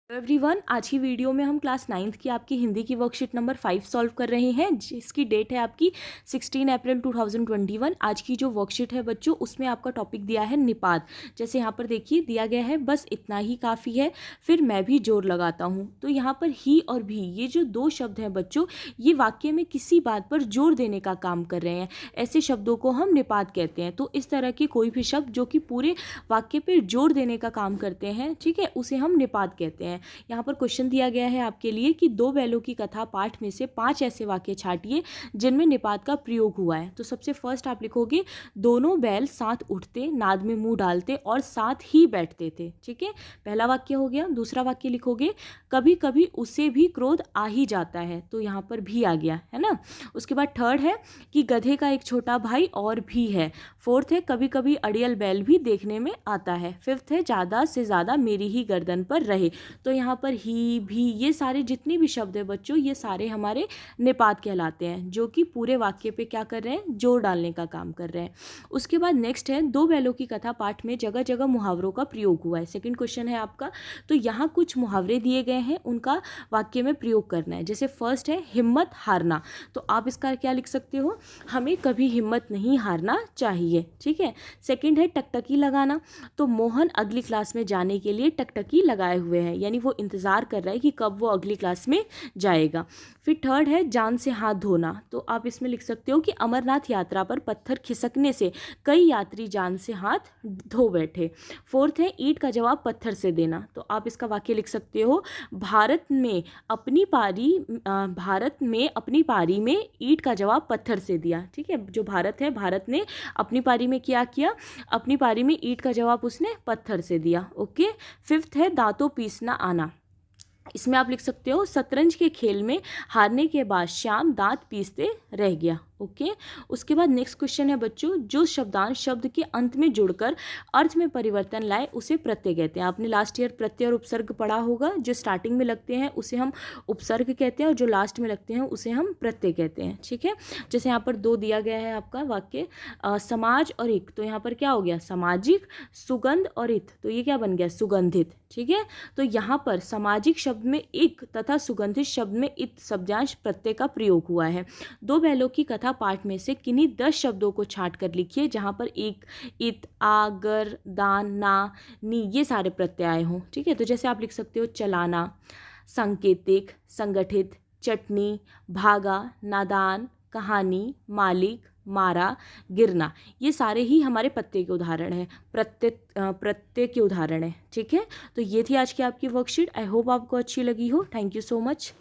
Everyone, आज की video में हम क्लास 9th की आपकी हिंदी की वर्कशीट नंबर 5 सॉल्व कर रहे हैं, जिसकी डेट है आपकी 16 अप्रैल 2021। आज की जो वर्कशीट है बच्चों, उसमें आपका टॉपिक दिया है निपात। जैसे यहाँ पर देखिए दिया गया है, बस इतना ही काफ़ी है, फिर मैं भी जोर लगाता हूँ। तो यहाँ पर ही और भी, ये जो दो शब्द हैं बच्चों, ये वाक्य में किसी बात पर जोर देने का काम कर रहे हैं। ऐसे शब्दों को हम निपात कहते हैं। तो इस तरह के कोई भी शब्द जो कि पूरे वाक्य पर जोर देने का काम करते हैं, ठीक है, उसे हम निपात कहते हैं। यहाँ पर क्वेश्चन दिया गया है आपके लिए कि दो बैलों की कथा पाठ में से 5 ऐसे वाक्य छांटिए जिनमें निपात का प्रयोग हुआ है। तो सबसे फर्स्ट आप लिखोगे, दोनों बैल साथ उठते, नाद में मुंह डालते और साथ ही बैठते थे। ठीक है, पहला वाक्य हो गया। दूसरा वाक्य लिखोगे, कभी कभी उसे भी क्रोध आ ही जाता है। तो यहाँ पर भी आ गया है ना। उसके बाद थर्ड है कि गधे का एक छोटा भाई और भी है। फोर्थ है, कभी कभी अड़ियल बैल भी देखने में आता है। फिफ्थ है, ज़्यादा से ज़्यादा मेरी ही गर्दन पर रहे। तो यहाँ पर ही भी, ये सारे जितने भी शब्द हैं बच्चों, ये सारे हमारे निपात कहलाते हैं, जो कि पूरे वाक्य पे क्या कर रहे हैं, जोर डालने का काम कर रहे हैं। उसके बाद नेक्स्ट है, दो बैलों की कथा पाठ में जगह जगह मुहावरों का प्रयोग हुआ है। सेकंड क्वेश्चन है आपका। तो यहाँ कुछ मुहावरे दिए गए हैं, उनका वाक्य में प्रयोग करना है। जैसे फर्स्ट है हिम्मत हारना, तो आप इसका क्या लिख सकते हो, हमें कभी हिम्मत नहीं हारना चाहिए। ठीक है। सेकंड है टकटकी लगाना, तो मोहन अगली क्लास में जाने के लिए टकटकी लगाए हुए हैं, यानी वो इंतज़ार कर रहा है कि कब वो अगली क्लास में जाएगा। फिर थर्ड है जान से हाथ धोना, तो आप इसमें लिख सकते हो कि अमरनाथ यात्रा पर पत्थर खिसकने से कई यात्री जान से हाथ धो बैठे। फोर्थ है ईंट का जवाब पत्थर से देना, तो आप इसका वाक्य लिख सकते हो, भारत में अपनी पारी में ईंट का जवाब पत्थर से दिया। ठीक है, जो भारत है, भारत ने अपनी पारी में क्या किया, अपनी पारी में ईंट का जवाब उसने पत्थर से दिया। ओके। फिफ्थ है दांतों पीसना आना, इसमें आप लिख सकते हो, शतरंज के खेल में हारने के बाद श्याम दांत पीसते रह गया। ओके। उसके बाद नेक्स्ट क्वेश्चन है बच्चों, जो शब्दांश शब्द के अंत में जुड़कर अर्थ में परिवर्तन लाए उसे प्रत्यय कहते हैं। आपने लास्ट ईयर प्रत्यय और उपसर्ग पढ़ा होगा। जो स्टार्टिंग में लगते हैं उसे हम उपसर्ग कहते हैं और जो लास्ट में लगते हैं उसे हम प्रत्यय कहते हैं। ठीक है। जैसे यहाँ पर दो दिया गया है आपका वाक्य, समाज और इक, तो यहाँ पर क्या हो गया, सामाजिक। सुगंध और इत, तो ये क्या बन गया, सुगंधित। ठीक है। तो यहाँ पर सामाजिक शब्द में इक तथा सुगंधित शब्द में इत शब्दांश प्रत्यय का प्रयोग हुआ है। दो बैलों की कथा पाठ में से किन्हीं 10 शब्दों को छांट कर लिखिए जहाँ पर एक, इत, आ, गर, दान, ना, नी, ये सारे प्रत्यय आए हों। ठीक है। तो जैसे आप लिख सकते हो, चलाना, सांकेतिक, संगठित, चटनी, भागा, नादान, कहानी, मालिक, मारा, गिरना, ये सारे ही हमारे प्रत्यय के उदाहरण हैं, प्रत्यय के उदाहरण हैं। ठीक है। तो ये थी आज की आपकी वर्कशीट। आई होप आपको अच्छी लगी हो। Thank you so much.